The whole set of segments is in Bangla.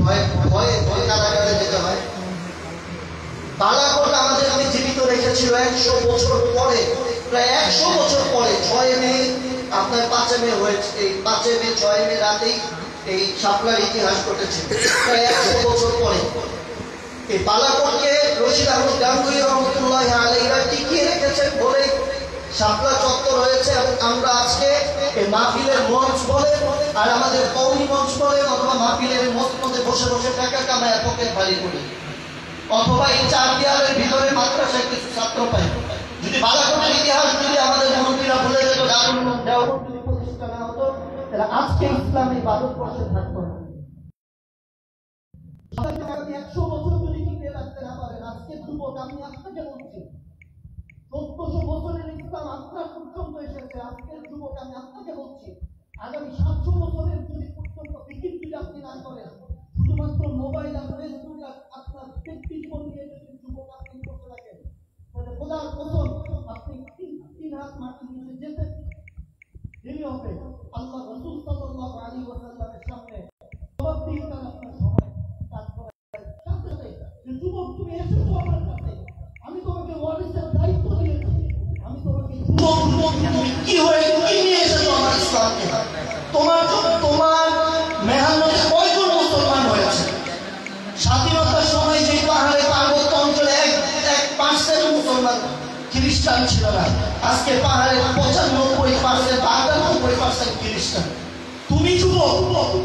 ভয়ে ভয়ে কারাগারে যেতে হয়। বালাকোট আমাদের জীবিত রেখেছিল 100 বছর পরে, প্রায় 100 বছর পরে 6 মে আপনার 5 মে হয়েছে, এই 5 মে 6 মে রাতেই এই শাপলার ইতিহাস ঘটেছে, প্রায় 100 বছর পরে। এই বালাকোটকে রশিদ আহমদ গাঙ্গুহি রহমতুল্লাহ আলাইহিরা টিকিয়ে রেখেছেন বলে শাপলা চত্বর হয়েছে। এবং আমরা আজকে এই মাহফিলের মঞ্চ বলে আর আমাদের কওমি মঞ্চ বলে অথবা মাহফিলের মধ্যে বসে বসে টাকা কামায় পকেট ভারী করি, অথবা এই 4 দেয়ালের ভিতরে মাদ্রাসায় কিছু ছাত্র পাই। যদি বালাকোটের ইতিহাস যদি আমাদের মন্ত্রীরা ভুলে যেত, দারুল উলুম দেওবন্দ যদি প্রতিষ্ঠা না হতো, তাহলে আজকে ইসলামী ভারতবর্ষে থাকতো না। 100 বছর যদি টিকে রাখতে না পারেন, আজকে যুবক আমি আপনাকে বলছি 1400 বছরের ইসলাম আপনার পর্যন্ত এসেছে। আজকের যুবক আমি আপনাকে বলছি আগামী 700 বছরের যদি পর্যন্ত বিকির যদি আপনি না করেন, শুধুমাত্র মোবাইল আর ফেসবুক আপনার ব্যক্তিত্ব নিয়ে যদি যুবক আপনি করতে থাকেন, তাহলে খোদার কসম আপনি 3 হাত মাটির নিচে যেতে দেরি হবে। আল্লাহ রাসূল সাল্লাল্লাহু আলাইহি ওয়াসাল্লামের সামনে জবাব দিতে আপনার সময়। তারপরে যে যুবক তুমি এসেছো আমার কাছে, আমি তোমাকে ওয়ারিসের দায়িত্ব দিয়েছি, আমি তোমাকে যুবক কি হয়ে কি নিয়ে এসেছো আমার ইসলামকে। তোমার মেহনতে কয়জন মুসলমান হয়েছে? স্বাধীনতার সময় যে পাহাড়ে পার্বত্য অঞ্চলে 1% মুসলমান খ্রিস্টান ছিল না, আজকে পাহাড়ে 95% 98% খ্রিস্টান। তুমি যুবক,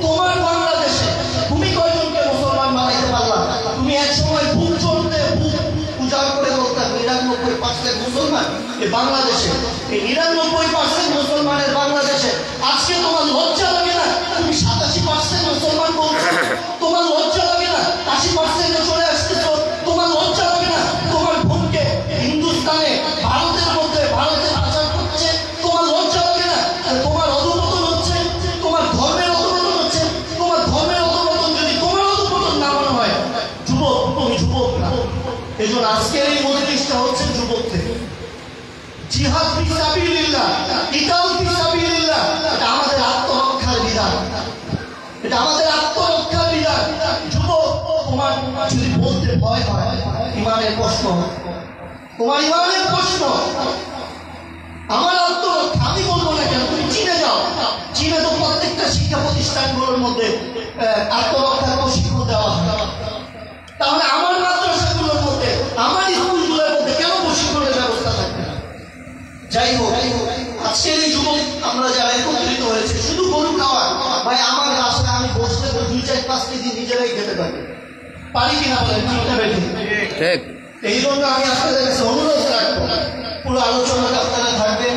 তোমার বাংলাদেশে তুমি কয়জনকে মুসলমান বানাইতে পারলা? তুমি এক সময় বুক চলতে বুক উজাড় করে বলতে 99% মুসলমান এই বাংলাদেশে, এই 99% মুসলমানের বাংলাদেশে আজকে তোমার লজ্জা লাগে না? তুমি 87% মুসলমান বলছো, তোমার লজ্জা লাগে না? 80% চলে আসতেছ, তোমার লজ্জা লাগে না? তোমার বোনকে হিন্দুস্তানে ভারতের মধ্যে ভারতের আচার করছে, তোমার লজ্জা লাগে না? তোমার অধঃপতন হচ্ছে, তোমার ধর্মের অধঃপতন হচ্ছে, তোমার ধর্মের অধঃপতন যদি তোমার অধঃপতন না মনে হয়, যুবক তুমি যুবক না। এই জন্য আজকের এই মজলিসটা হচ্ছে যুবক থেকে। জিহাদ ফি সাবিলিল্লাহ, কিতাল ফি সাবিলিল্লাহ, এটা আমাদের আত্মরক্ষার বিধান, এটা আমাদের আত্মরক্ষার বিধান। যুবক তোমার যদি বলতে ভয় হয়, ইমানের প্রশ্ন, তোমার ইমানের প্রশ্ন, আমার আত্মরক্ষা আমি বলবো না কেন? তুমি চীনে যাও, চীনে তো প্রত্যেকটা শিক্ষা প্রতিষ্ঠানগুলোর মধ্যে আত্মরক্ষার প্রশিক্ষণ দেওয়া হয়। তাহলে আমার মাদ্রাসাগুলোর মধ্যে, আমার স্কুলগুলোর মধ্যে কেন প্রশিক্ষণের ব্যবস্থা থাকবে না? যাই হোক, আজকের এই যুবক আমরা যারা একত্রিত হয়েছে শুধু গরু খাওয়া, ভাই আমার বাসায় আমি বসলে তো 2-4-5 কেজি নিজেরাই খেতে পারি কিনা বলেন? ঠিক। এই জন্য আমি আপনাদের কাছে অনুরোধ রাখবো, পুরো আলোচনাটা আপনারা থাকবেন।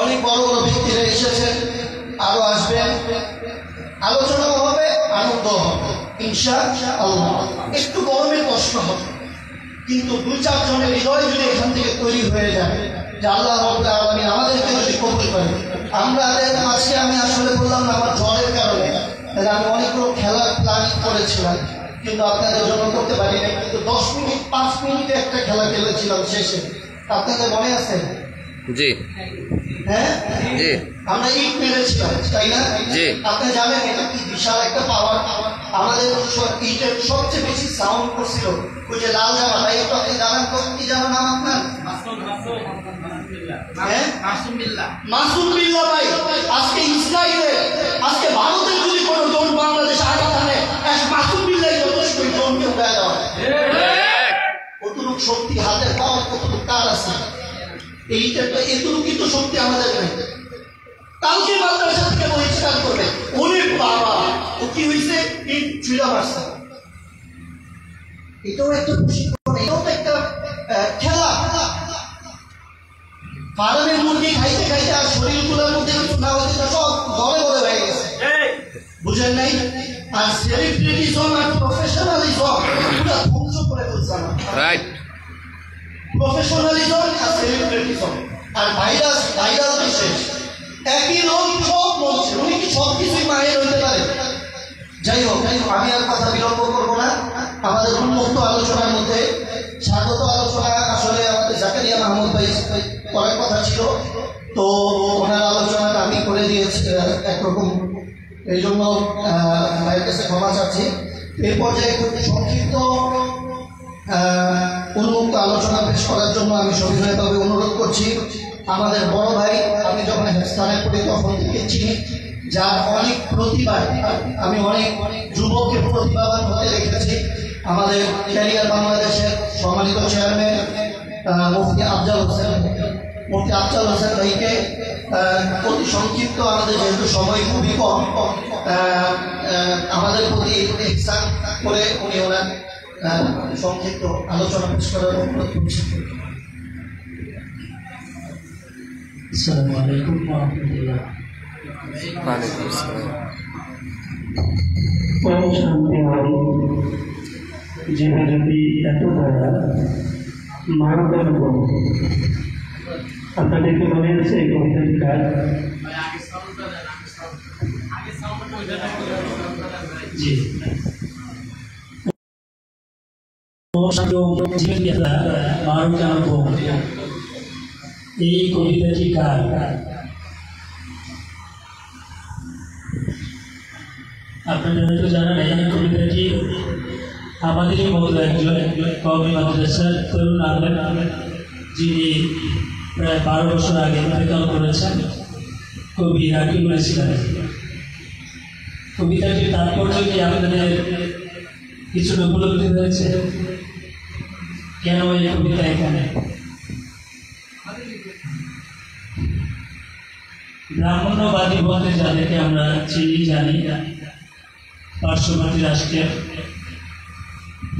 অনেক বড় বড় ব্যক্তিরা এসেছেন, আরো আসবেন, আলোচনা হবে, আনন্দ হবে ইনশাআল্লাহ। একটু গরমের কষ্ট হবে, কিন্তু 2-4 জনের হৃদয় যদি এখান থেকে তৈরি হয়ে যায় যে আল্লাহ রাব্বুল আলামিন আমাদেরকে যদি কবুল করে। আমরা আজকে আমি আসলে বললাম না আমার জ্বরের কারণে, আমি অনেকগুলো খেলার প্ল্যানিং করেছিলাম কিন্তু আপনাদের জন্য করতে পারি না। কিন্তু 10 মিনিট 5 মিনিটে একটা খেলা খেলেছিলাম শেষে, আপনাদের মনে আছে? জি। হ্যাঁ জি, আমরা ইট মেরেছিলাম তাই না? জি। আপনি জানেন এটা কি বিশাল একটা পাওয়ার। আমাদের ইটের সবচেয়ে বেশি সাউন্ড করছিল ওই যে লাল জামা ভাই, একটু আপনি জানান তো কি জামা নাম আপনার? মাসুম বিল্লাহ ভাই। আজকে ইসরায়েলে, আজকে ভারতের যদি কোনো ড্রোন বাংলাদেশ আঘাত আনে, মাসুম বিল্লাহ যথেষ্ট ড্রোনকে উড়ায় দেওয়া। কতটুকু শক্তি হাতের পাওয়ার, কতটুকু কার আছে? এইটা তো এতটুকু কিন্তু শক্তি আমাদের নেই। কালকে মাদ্রাসা থেকে বহিষ্কার করবে, ওরে বাবা ও কি হয়েছে? ইট ছুঁড়া মারছে। এটাও একটা প্রশিক্ষণ, এটাও তো একটা খেলা। ফার্মের মুরগি খাইতে খাইতে আর শরীরগুলোর মধ্যে কিছু না হচ্ছে, সব ঘরে ঘরে হয়ে গেছে, বুঝেন নাই? আর সেলিব্রিটিজম আর প্রফেশনালিজম পুরো ধ্বংস করে ফেলছে না, রাইট? প্রফেশনালিজম আর সেলিব্রিটিজম আর ভাইরাল বিশেষ একই লোক সব বলছে। উনি কি সব কিছুই মায়ের হইতে পারে? যাই হোক, আমি আর কথা বিলম্ব করবো না। আমাদের উন্মুক্ত আলোচনার মধ্যে স্বাগত আলোচনা আসলে আমাদের জাকারিয়া মাহমুদ ভাই করার কথা ছিল, তো ওনার আলোচনাটা আমি করে দিয়েছি একরকম, এই জন্য ভাইয়ের কাছে ক্ষমা চাচ্ছি। এই পর্যায়ে সংক্ষিপ্ত উন্মুক্ত আলোচনা পেশ করার জন্য আমি সবিনয়ভাবে অনুরোধ করছি আমাদের বড় ভাই। আমি যখন স্থানে পড়ি তখন দেখেছি যার অনেক প্রতিভা, আমি অনেক যুবককে প্রতিভাবান হতে দেখেছি। আমাদের ক্যারিয়ার বাংলাদেশের সম্মানিত চেয়ারম্যান মুফতি আফজাল হোসেন ভাইকে অতি সংক্ষিপ্ত, আমাদের যেহেতু সময় খুবই কম, আমাদের প্রতি ইহসান করে উনি ওনার সংক্ষিপ্ত আলোচনা পেশ করার অনুরোধ করছেন। আসসালামু আলাইকুম ওয়া রাহমাতুল্লাহ। ওয়ালাইকুম আসসালাম। ওম শান্তি হরি। জীবে যদি এত দয়া মানবের গুণ, আপনাদেরকে মনে আছে এই কবিতাটি কার? জি, এই কবিতাটি কার? আপনারা হয়তো জানেন এই কবিতাটি আমাদেরই মতো একজন কওমি মাদ্রাসার তরুণ আলেম যিনি প্রায় 12 বছর আগে ইন্তেকাল করেছেন, কবি রাকিবুল ইসলাম। কবিতাটির তাৎপর্য কি আপনাদের কিছুটা উপলব্ধি হয়েছে? কেন এই কবিতা এখানে? ব্রাহ্মণ্যবাদী বলতে যাদেরকে আমরা চিনি জানি, পার্শ্ববর্তী রাষ্ট্রের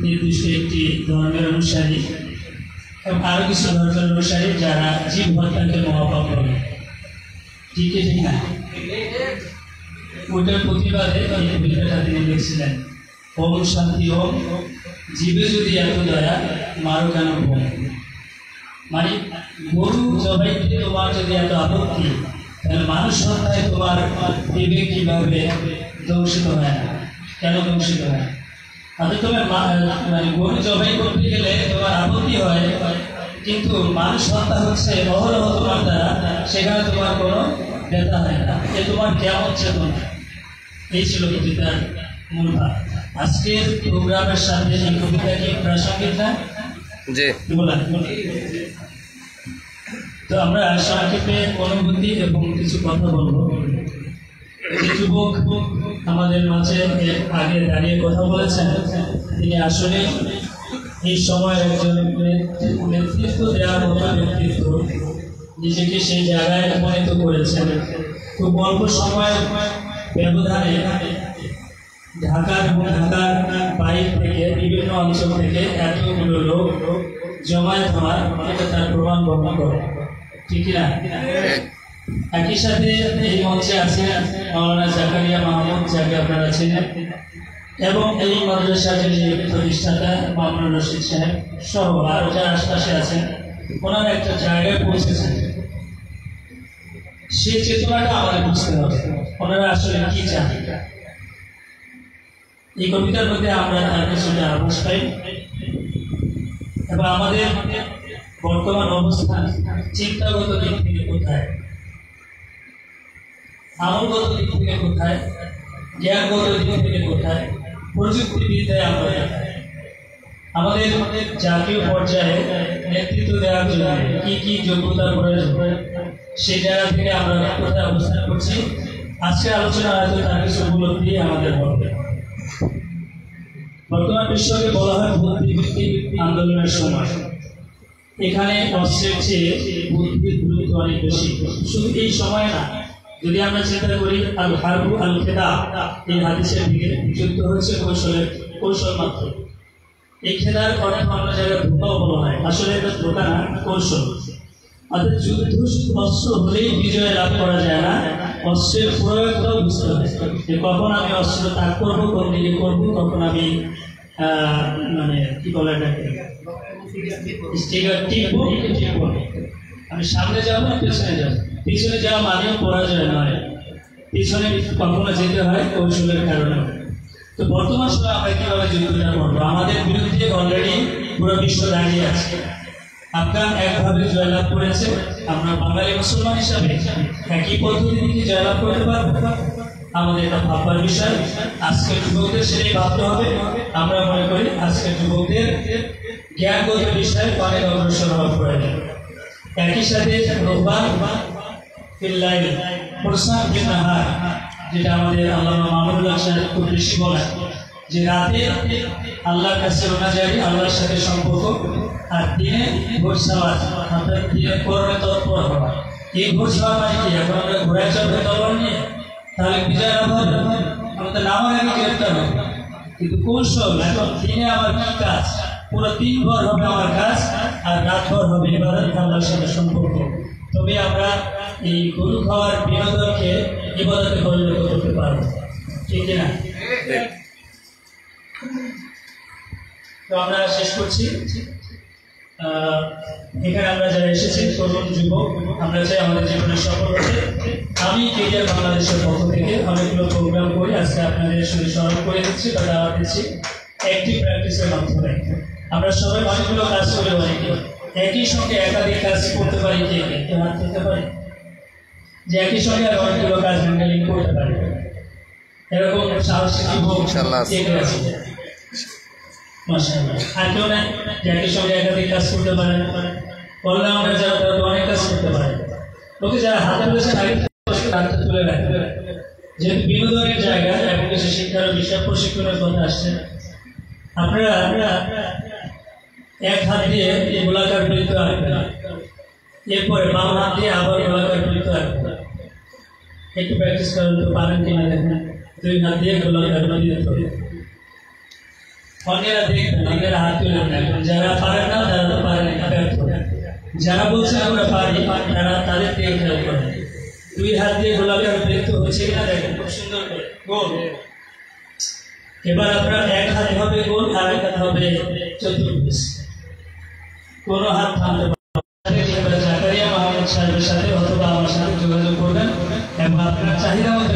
নির্দিষ্ট একটি ধর্মের অনুসারী এবং আরো কিছু ধর্মের অনুসারী যারা জীব হত্যাকে মহাপাপ বলে, ঠিক না? ওইটার প্রতিবাদে এই কবিতাটা তিনি লিখছিলেন, ওম শান্তি ওম, জীবে যদি এত দয়া মারো কেন ভোগ। মানে গরু জবাইতে তোমার যদি এত আপত্তি, তাহলে মানুষ হত্যায় তোমার বিবেক কিভাবে দংশিত হয় না? কেন দংশিত হয়? তাহলে তোমার মানে গরু জবাই করতে গেলে তোমার আপত্তি হয়, কিন্তু মানুষ হত্যা হচ্ছে অহরহ তোমার দ্বারা, সেখানে তোমার কোনো ব্যথা হয় না। এ তোমার কেমন চেতনা? এই ছিল কবিতার মূল ভাব। আজকের প্রোগ্রামের সাথে এই কবিতা কি প্রাসঙ্গিক না? জি, তো আমরা সংক্ষেপে অনুভূতি এবং কিছু কথা বলবো। যুবক আমাদের মাঝে আগে দাঁড়িয়ে কথা বলেছেন, তিনি আসলে এই সময় একজন নেতৃত্ব দেওয়ার মতো ব্যক্তিত্ব, নিজেকে সেই জায়গায় উপনীত করেছেন। খুব অল্প সময়ের ব্যবধানে ঢাকার এবং ঢাকার বাইরে থেকে বিভিন্ন অঞ্চল থেকে এতগুলো লোক জমায়েত হওয়ার, এটা তার প্রমাণ বহন করে, ঠিক না? একই সাথে এই মঞ্চে আছে মাওলানা জাকারিয়া মাহমুদ, যাকে আপনারা চেনেন, এবং এই মাদ্রাসার যিনি প্রতিষ্ঠাতা মামুনুর রশিদ সাহেব সহ আরো যারা আশপাশে আছেন, ওনারা একটা জায়গায় পৌঁছেছেন। সেই চেতনাটা আমাদের বুঝতে হবে, ওনারা আসলে কি চান। এই কবিতার মধ্যে আমরা তার কিছুটা আভাস পাই, এবং আমাদের বর্তমান অবস্থান চিন্তাগত দিক থেকে কোথায়, আমলগত দিক থেকে কোথায়, জ্ঞানগত দিক থেকে কোথায়, প্রযুক্তিবিদ্যায় আমরা আমাদের জাতীয় পর্যায়ে নেতৃত্ব দেওয়ার জন্য কি কি যোগ্যতার প্রয়োজন, সেই জায়গা থেকে আমরা কোথায় অবস্থান করছি। আজকের আলোচনা হয়তো তার কিছু উপলব্ধি আমাদের হবে। বর্তমান বিশ্বকে বলা হয় বুদ্ধিভিত্তিক আন্দোলনের সময়। এখানে অস্ত্রের চেয়ে বুদ্ধির গুরুত্ব অনেক বেশি। শুধু এই সময় না, যদি আমরা চিন্তা করি আল হারবু আল খেদা, এই হাদিসের দিকে যুদ্ধ হচ্ছে কৌশল মাত্র। এই খেদার অর্থ অন্য জায়গায় ধোকাও বলা হয়, আসলে এটা ধোকা না, কৌশল। অর্থাৎ যুদ্ধ অস্ত্র হলেই বিজয় লাভ করা যায় না, অস্ত্রের প্রয়োগটাও বুঝতে হবে যে কখন আমি অস্ত্র তাক করবো, কোন দিকে করবো, কখন আমি মানে কি বলে এটাকে স্টিকার টিপবো, আমি সামনে যাবো না পেছনে যাবো। পিছনে যাওয়া মানেও পরাজয় নয়, পিছনে কখনো যেতে হয় কৌশলের কারণে। তো বর্তমান সময় আমরা কিভাবে যুদ্ধটা করবো? আমাদের বিরুদ্ধে অলরেডি পুরো বিশ্ব দাঁড়িয়ে আছে। আফগান একভাবে জয়লাভ করেছে, আমরা বাঙালি মুসলমান হিসাবে একই পদ্ধতি থেকে জয়লাভ করতে পারবো? আমাদের এটা ভাববার বিষয়। আজকের যুবকদের সেটাই ভাবতে হবে। আমরা মনে করি আজকের যুবকদের জ্ঞানগত বিষয়ে অনেক অগ্রসর হওয়া প্রয়োজন। একই সাথে রোহবান ফিল্লাইল প্রস্তাব বিনাহার, যেটা আমাদের আল্লামা মামুনুল্লাহ সাহেব খুব বেশি বলেন, যে রাতে আল্লাহর কাছে রোনাজারি, আল্লাহর সাথে সম্পর্ক, আর দিনে ভোর সালাত, অর্থাৎ দিনে কোরআনে তৎপর হওয়া। এই ভোর সালাত মানে কি? এখন আমরা ঘোড়ায় চড়বে তলোয়ার নিয়ে, তাহলে বিজয় লাভ হবে? আমাদের নামার আগে গ্রেফতার হবে। কিন্তু কৌশল, এখন দিনে আমার কি কাজ? পুরো দিন ভর হবে আমার কাজ, আর রাত ভর হবে ইবাদত, আল্লাহর সাথে সম্পর্ক। তবে আমরা এই গরু খাওয়ার বিনোদনকে ইবাদতে পরিণত করতে পারবো, ঠিক না? তো আমরা শেষ করছি। এখানে আমরা যারা এসেছি তরুণ যুবক, আমরা চাই আমাদের জীবনের সফল হতে। আমি কেরিয়ার বাংলাদেশের পক্ষ থেকে অনেকগুলো প্রোগ্রাম করি, আজকে আপনাদের সঙ্গে স্মরণ করে দিচ্ছি বা দাওয়াত দিচ্ছি। অ্যাক্টিভ প্র্যাকটিসের মাধ্যমে আমরা সবাই অনেকগুলো কাজ করি, অনেকে একই সঙ্গে একাধিক কাজ করতে পারি। কে কে হাত দিতে পারি যে একই সঙ্গে আর অনেকগুলো কাজ হ্যান্ডেলিং করতে পারি? এরকম সাহসী যুবক কে কে আছে? মাশাআল্লাহ। আর কেউ নাই যে একই সঙ্গে একাধিক কাজ করতে পারেন? অলরাউন্ডার যারা, তারা তো অনেক কাজ করতে পারে। ওকে যারা হাতে বলেছেন আগে হাতটা তুলে রাখবে, যেহেতু বিনোদনের জায়গা এবং কিছু শিক্ষার বিষয় প্রশিক্ষণের কথা আসছে। আপনারা এক হাত দিয়ে গোলাকার বৃত্ত আঁকবেন, এরপরে বাম হাত দিয়ে আবার গোলাকার বৃত্ত আঁকবেন। একটু প্র্যাকটিস করেন তো, পারেন কিনা দেখেন। দুই হাত দিয়ে গোলাকার বৃত্ত, অন্যেরা দেখবেন, অন্যেরা হাত তুলে রাখবেন। যারা পারেন না তারা তো পারেন, যারা বলছে আমরা পারি তারা তাদের দিয়ে খেয়াল করেন। দুই হাত দিয়ে গোলাকার বৃত্ত হচ্ছে কিনা দেখেন, খুব সুন্দর করে গোল। এবার আপনার এক হাত হবে গোল, আর এক হাত হবে চতুর্ভুজ। কোনো হাত থামতে পারবে। জাকারিয়া মাহমুদ সাহেবের সাথে অথবা আমার সাথে যোগাযোগ করবেন এবং আপনার চাহিদা মতো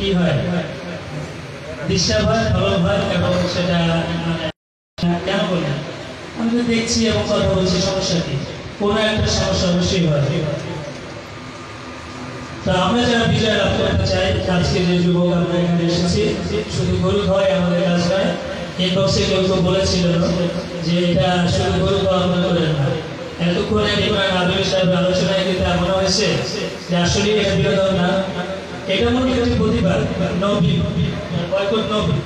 কি হয়, ডিস্টার্ব হয়, ভালো হয় এবং সেটা কেন বলি আমি তো দেখছি এবং কথা বলছি, সমস্যা কি? কোনো একটা সমস্যা অবশ্যই হয়। তা আমরা যারা বিজয় লাভ করতে চাই, আজকে যে যুবক আমরা এখানে এসেছি, শুধু গরু খাওয়াই আমাদের কাজ নয়। এই বক্সে কেউ কেউ বলেছিল যে এটা শুধু গরু খাওয়া মনে করেন না। এতক্ষণে ইমরান আদমি সাহেবের আলোচনায় কিন্তু এমন হয়েছে যে আসলে এটা বিনোদন না, এটা মনে একটি প্রতিভা। নবী কয়কট নবী,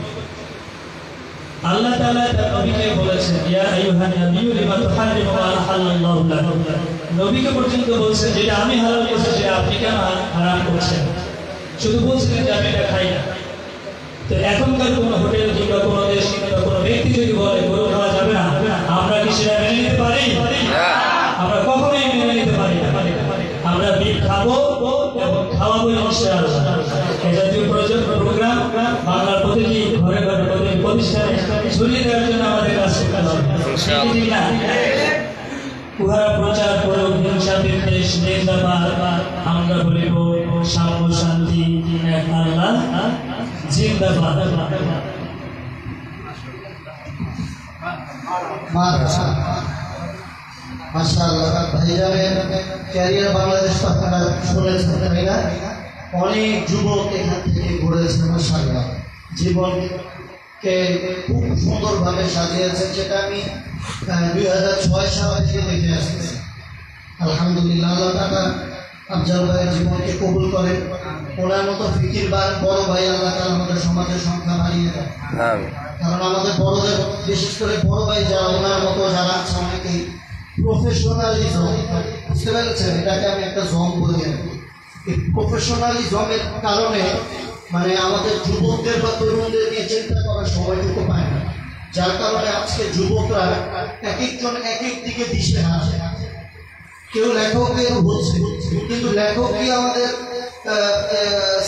আল্লাহ তাআলা তার নবীকে বলেছেন, ইয়া আইয়ুহান নাবিয়্যু লিমা তুহাররিমু মা আহাল্লাল্লাহু লাক। নবীকে পর্যন্ত বলছেন যেটা আমি হালাল করেছি সেটা আপনি কেন হারাম করছেন? শুধু বলছিলেন যে আমি এটা খাই না। তো এখনকার কোনো হোটেল কিংবা কোনো দেশ কিংবা কোনো ব্যক্তি যদি বলে গরু খাওয়া যাবে না, আমরা কি সেটা মেনে নিতে পারি? আমরা কখনোই মেনে নিতে পারি না। আমরা বিট খাবো এবং খাওয়াবো ইনশাআল্লাহ। এই জাতীয় প্রোগ্রাম বাংলার প্রতিটি ঘরে ঘরে, প্রতিটি প্রতিষ্ঠানে ছড়িয়ে দেওয়ার জন্য আমাদের কাজ করতে হবে। উহারা প্রচার করুক হিংসা বিদ্বেষ জিন্দাবাদ, আমরা বলিব সাম্য শান্তি এক আল্লাহ জিন্দাবাদ। মাশাআল্লাহ। ভাইজানের ক্যারিয়ার বাংলাদেশ আপনারা শুনেছেন তাই না? অনেক যুবক এখান থেকে ঘুরেছে, মাশাআল্লাহ জীবনকে খুব সুন্দরভাবে সাজিয়েছেন, যেটা আমি 2006 সাল থেকে দেখে আসছি। আলহামদুলিল্লাহ, আল্লাহ তাআলা আফজাল ভাইয়ের জীবনকে কবুল করেন। ওনার মতো ফিকিরবান বড় ভাই আল্লাহ তাআলা আমাদের সমাজের সংখ্যা বাড়িয়ে দেন। কারণ আমাদের বড়দের, বিশেষ করে বড় ভাই যারা ওনার মতো যারা আছে, অনেকেই প্রফেশনালিজম, বুঝতে পেরেছেন? এটাকে আমি একটা জম বলে জানি। এই প্রফেশনালিজমের কারণে মানে আমাদের যুবকদের বা তরুণদের নিয়ে চিন্তা করার সময়টুকু পায় না, যার কারণে আজকে যুবকরা এক একজন এক এক দিকে দিশে হাসে। কেউ লেখকের হচ্ছে, কিন্তু লেখকই আমাদের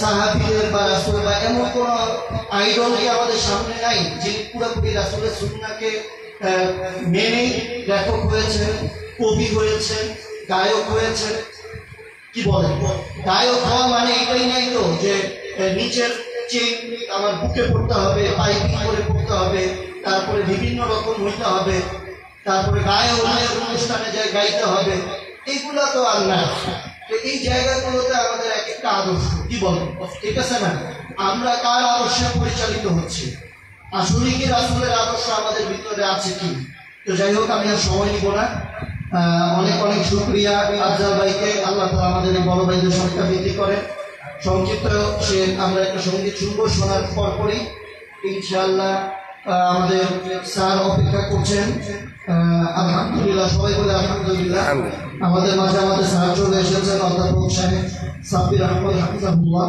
সাহাবীদের বা রাসূল বা এমন কোন আইডল কি আমাদের সামনে নাই যিনি পুরোপুরি রাসূলের সুন্নাহকে মেনে লেখক হয়েছেন, কবি হয়েছেন, গায়ক হয়েছেন। কি বলেন? গায়ক হওয়া মানে এটাই নাই তো যে নিচের চেন আমার বুকে পড়তে হবে, পাইপিং করে পড়তে হবে, তারপরে বিভিন্ন রকম হইতে হবে, তারপরে গায়ে অনুষ্ঠানে যায় গাইতে হবে, এইগুলা তো আর না। তো এই জায়গাগুলোতে আমাদের এক একটা আদর্শ, কি বলেন, ঠিক আছে না? আমরা কার আদর্শে পরিচালিত হচ্ছে? আসলে কি রাসূলের আদর্শ আমাদের ভিতরে আছে কি? তো যাই হোক, আমি আর সময় নিব না। অনেক অনেক শুকরিয়া আফজাল ভাইকে। আল্লাহ তাআলা আমাদের এই বড় ভাইদের সংখ্যা বৃদ্ধি করে। সংক্ষিপ্ত সে আমরা একটা সঙ্গীত শুনবো, শোনার পরপরই ইনশাআল্লাহ আমাদের স্যার অপেক্ষা করছেন। আলহামদুলিল্লাহ, সবাই বলে আলহামদুলিল্লাহ। আমাদের মাঝে আমাদের স্যার চলে এসেছেন, অধ্যাপক সাহেব সাব্বির আহমদ হাফিজাহুল্লাহ।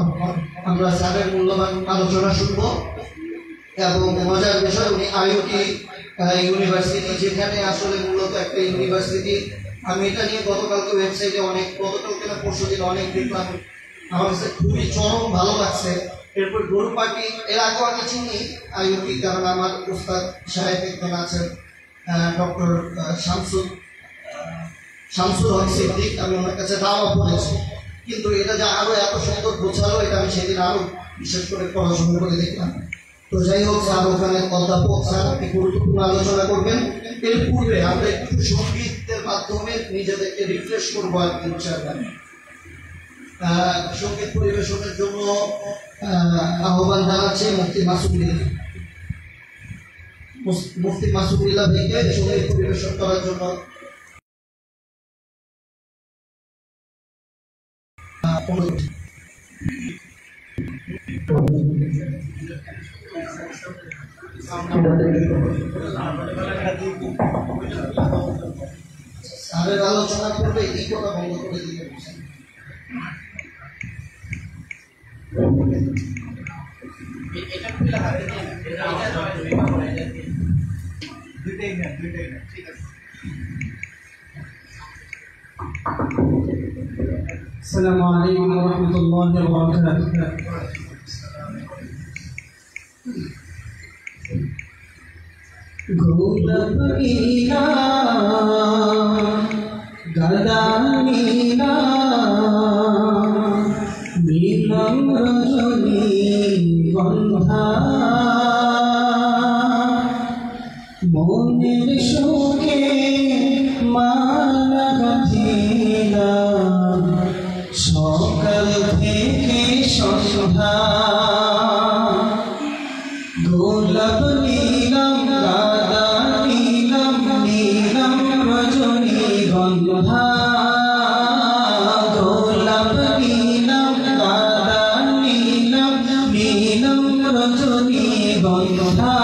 আমরা স্যারের মূল্যবান আলোচনা শুনবো এবং মজার বিষয়, উনি আইওটি ইউনিভার্সিটি, যেখানে আসলে মূলত একটা ইউনিভার্সিটি। আমি এটা নিয়ে গতকালকে ওয়েবসাইটে অনেক, গতকালকে না পরশু দিন অনেক দেখলাম, আমার কাছে খুবই চরম ভালো লাগছে। এরপর গরু পাখি, এর আগেও আমি চিনি আইওটি, কারণ আমার উস্তাদ সাহেব একজন আছেন ডক্টর শামসুল হক সিদ্দিক, আমি ওনার কাছে দাওয়া পড়েছি। কিন্তু এটা যে আরো এত সুন্দর বোঝালো, এটা আমি সেদিন আরো বিশেষ করে পড়াশোনা করে দেখলাম। তো যাই হোক, স্যার ওখানে অধ্যাপক স্যার আপনি গুরুত্বপূর্ণ আলোচনা করবেন। এর পূর্বে আমরা একটু সঙ্গীতের মাধ্যমে নিজেদেরকে রিফ্রেশ করবো আর কি। সঙ্গীত পরিবেশনের জন্য আহ্বান জানাচ্ছি মুফতি মাসুদুল্লাহ ভাইকে সঙ্গীত পরিবেশন করার জন্য। স্যারের আলোচনা করবে, এই কথা বন্ধ করে দিতে বলছেন। السلام عليكم ورحمة الله وبركاته. গোলাপীলা গাদানীলা নীলম রজনী গন্ধা মনের সুখে মালা গাঁথিলা সকাল থেকে সন্ধ্যা গোলাপ নীলম গাদা নীলম নীলম রজনী গন্ধা গোলাপ নীলম গাদা নীলম নীলম রজনী গন্ধা